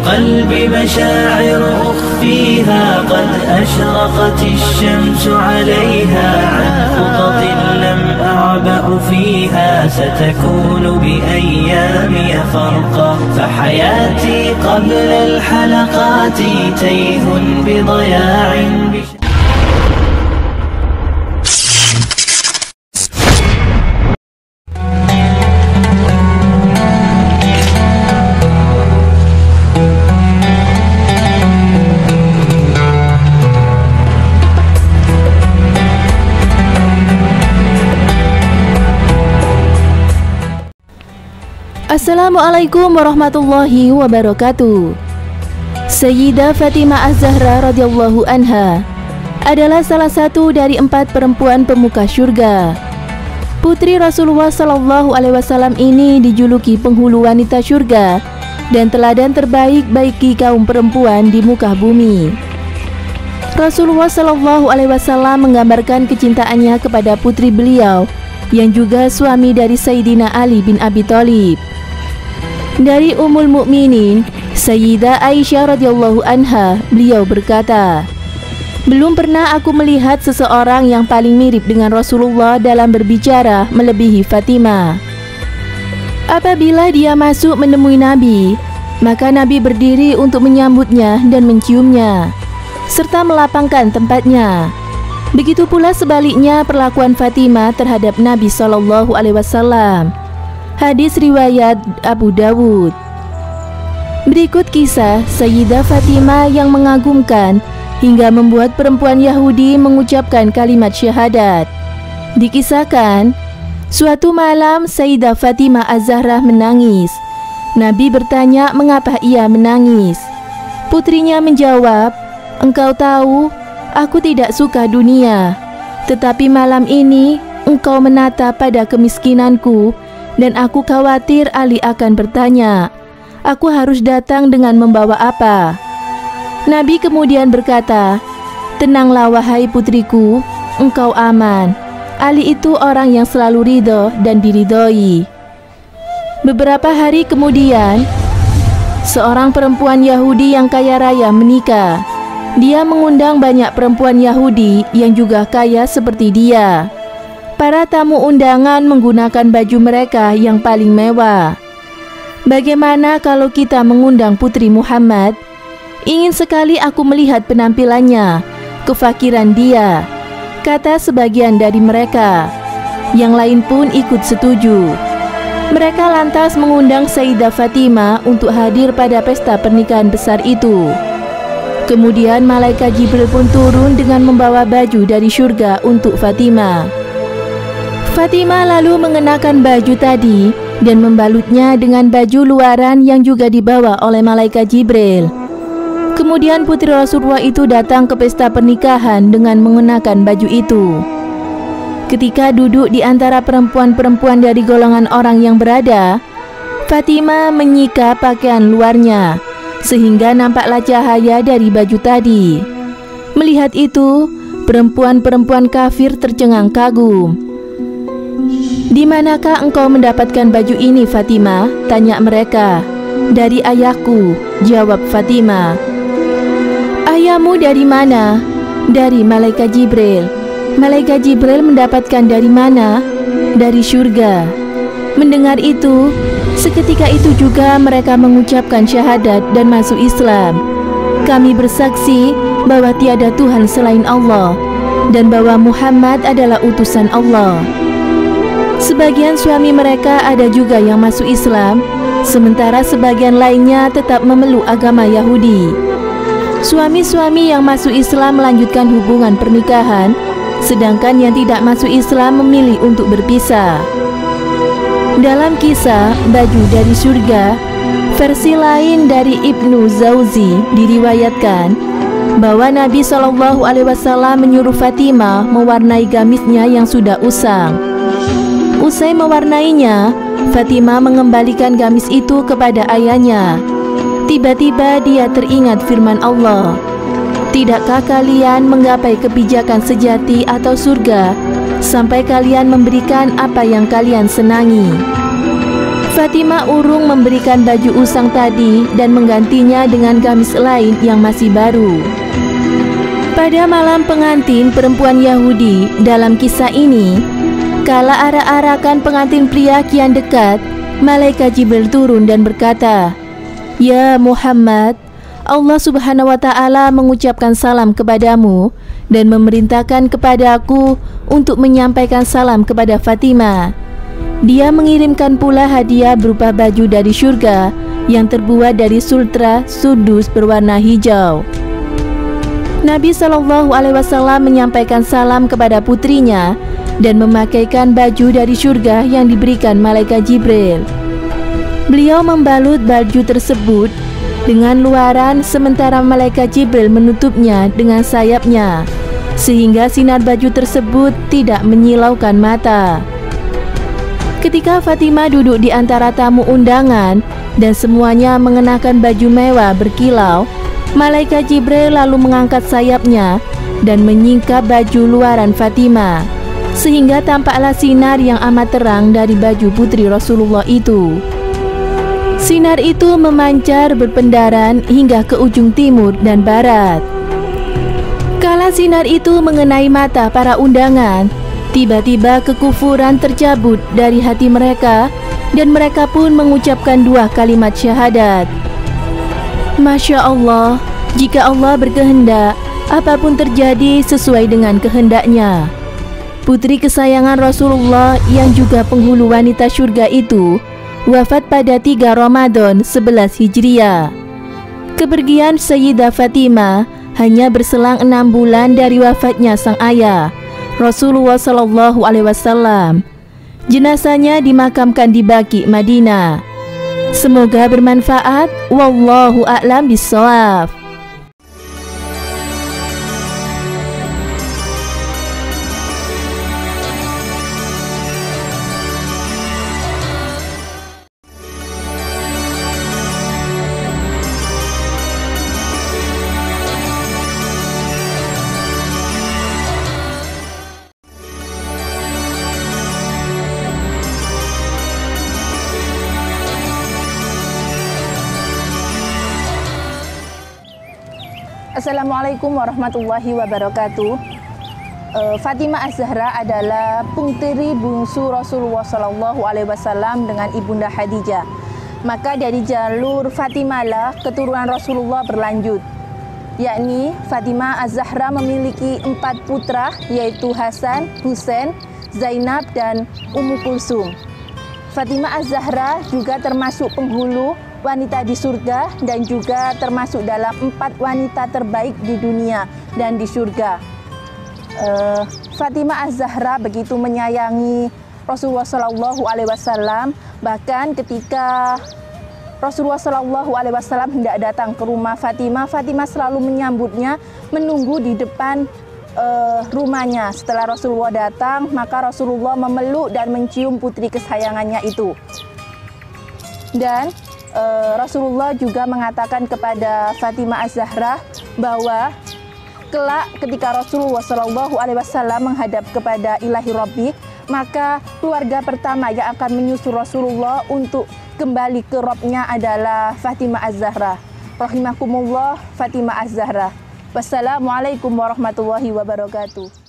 قلبي مشاعر أخفيها قد أشرقت الشمس عليها عن خطط لم أعبأ فيها ستكون بأيامي فرقا فحياتي قبل الحلقات تيه بضياع Assalamualaikum warahmatullahi wabarakatuh. Sayyidah Fatimah Az-Zahra radhiyallahu anha adalah salah satu dari 4 perempuan pemuka syurga. Putri Rasulullah sallallahu alaihi wasallam ini dijuluki penghulu wanita syurga dan teladan terbaik bagi kaum perempuan di muka bumi. Rasulullah sallallahu alaihi wasallam menggambarkan kecintaannya kepada putri beliau yang juga suami dari Sayyidina Ali bin Abi Thalib. Dari Ummul Mukminin Sayyidah Aisyah radhiyallahu anha, beliau berkata, "Belum pernah aku melihat seseorang yang paling mirip dengan Rasulullah dalam berbicara melebihi Fatimah. Apabila dia masuk menemui Nabi, maka Nabi berdiri untuk menyambutnya dan menciumnya, serta melapangkan tempatnya. Begitu pula sebaliknya perlakuan Fatimah terhadap Nabi SAW." Hadis riwayat Abu Dawud. Berikut kisah Sayyidah Fatimah yang mengagumkan hingga membuat perempuan Yahudi mengucapkan kalimat syahadat. Dikisahkan, suatu malam Sayyidah Fatimah Az-Zahra menangis. Nabi bertanya mengapa ia menangis. Putrinya menjawab, "Engkau tahu, aku tidak suka dunia. Tetapi malam ini engkau menatap pada kemiskinanku dan aku khawatir Ali akan bertanya, aku harus datang dengan membawa apa?" Nabi kemudian berkata, "Tenanglah wahai putriku, engkau aman. Ali itu orang yang selalu ridho dan diridhoi." Beberapa hari kemudian, seorang perempuan Yahudi yang kaya raya menikah. Dia mengundang banyak perempuan Yahudi yang juga kaya seperti dia. Para tamu undangan menggunakan baju mereka yang paling mewah. "Bagaimana kalau kita mengundang Putri Muhammad? Ingin sekali aku melihat penampilannya, kefakiran dia," kata sebagian dari mereka. Yang lain pun ikut setuju. Mereka lantas mengundang Sayyidah Fatimah untuk hadir pada pesta pernikahan besar itu. Kemudian malaikat Jibril pun turun dengan membawa baju dari surga untuk Fatimah. Fatimah lalu mengenakan baju tadi dan membalutnya dengan baju luaran yang juga dibawa oleh malaikat Jibril. Kemudian putri Rasulullah itu datang ke pesta pernikahan dengan mengenakan baju itu. Ketika duduk di antara perempuan-perempuan dari golongan orang yang berada, Fatimah menyika pakaian luarnya sehingga nampaklah cahaya dari baju tadi. Melihat itu, perempuan-perempuan kafir tercengang kagum. "Di manakah engkau mendapatkan baju ini, Fatimah?" tanya mereka. "Dari ayahku," jawab Fatimah. "Ayahmu dari mana?" "Dari malaikat Jibril." "Malaikat Jibril mendapatkan dari mana?" "Dari surga." Mendengar itu, seketika itu juga mereka mengucapkan syahadat dan masuk Islam. "Kami bersaksi bahwa tiada Tuhan selain Allah dan bahwa Muhammad adalah utusan Allah." Sebagian suami mereka ada juga yang masuk Islam, sementara sebagian lainnya tetap memeluk agama Yahudi. Suami-suami yang masuk Islam melanjutkan hubungan pernikahan, sedangkan yang tidak masuk Islam memilih untuk berpisah. Dalam kisah baju dari surga, versi lain dari Ibnu Zawzi diriwayatkan bahwa Nabi SAW menyuruh Fatimah mewarnai gamisnya yang sudah usang. Usai mewarnainya, Fatimah mengembalikan gamis itu kepada ayahnya. Tiba-tiba dia teringat firman Allah, "Tidakkah kalian menggapai kebijakan sejati atau surga sampai kalian memberikan apa yang kalian senangi?" Fatimah urung memberikan baju usang tadi dan menggantinya dengan gamis lain yang masih baru. Pada malam pengantin perempuan Yahudi dalam kisah ini, kala arak-arakan pengantin pria kian dekat, malaikat Jibril turun dan berkata, "Ya Muhammad, Allah Subhanahu wa Ta'ala mengucapkan salam kepadamu dan memerintahkan kepada aku untuk menyampaikan salam kepada Fatimah. Dia mengirimkan pula hadiah berupa baju dari syurga yang terbuat dari sultra sudus berwarna hijau." Nabi SAW menyampaikan salam kepada putrinya dan memakaikan baju dari syurga yang diberikan malaikat Jibril. Beliau membalut baju tersebut dengan luaran sementara malaikat Jibril menutupnya dengan sayapnya, sehingga sinar baju tersebut tidak menyilaukan mata. Ketika Fatimah duduk di antara tamu undangan dan semuanya mengenakan baju mewah berkilau, malaikat Jibril lalu mengangkat sayapnya dan menyingkap baju luaran Fatimah, sehingga tampaklah sinar yang amat terang dari baju putri Rasulullah itu. Sinar itu memancar berpendaran hingga ke ujung timur dan barat. Kala sinar itu mengenai mata para undangan, tiba-tiba kekufuran tercabut dari hati mereka dan mereka pun mengucapkan 2 kalimat syahadat. Masya Allah, jika Allah berkehendak, apapun terjadi sesuai dengan kehendaknya. Putri kesayangan Rasulullah yang juga penghulu wanita surga itu wafat pada 3 Ramadan 11 Hijriah. Kepergian Sayyidah Fatimah hanya berselang 6 bulan dari wafatnya sang ayah, Rasulullah SAW. Jenazahnya dimakamkan di Baqi, Madinah. Semoga bermanfaat. Wallahu a'lam bishawab. Assalamualaikum warahmatullahi wabarakatuh. Fatimah Az-Zahra adalah putri bungsu Rasulullah SAW dengan ibunda Khadijah. Maka dari jalur Fatimah lah keturunan Rasulullah berlanjut, yakni Fatimah Az-Zahra memiliki 4 putra, yaitu Hasan, Husain, Zainab, dan Ummu Kulsum. Fatimah Az-Zahra juga termasuk penghulu wanita di surga dan juga termasuk dalam 4 wanita terbaik di dunia dan di surga. Fatimah Az-Zahra begitu menyayangi Rasulullah SAW, bahkan ketika Rasulullah SAW hendak datang ke rumah Fatimah, Fatimah selalu menyambutnya, menunggu di depan rumahnya. Setelah Rasulullah datang, maka Rasulullah memeluk dan mencium putri kesayangannya itu. Dan Rasulullah juga mengatakan kepada Fatimah Az-Zahra bahwa kelak ketika Rasulullah SAW menghadap kepada Ilahi Rabbi, maka keluarga pertama yang akan menyusul Rasulullah untuk kembali ke Rabbnya adalah Fatimah Az-Zahra. Rahimakumullah, Fatimah Az-Zahra. Wassalamualaikum warahmatullahi wabarakatuh.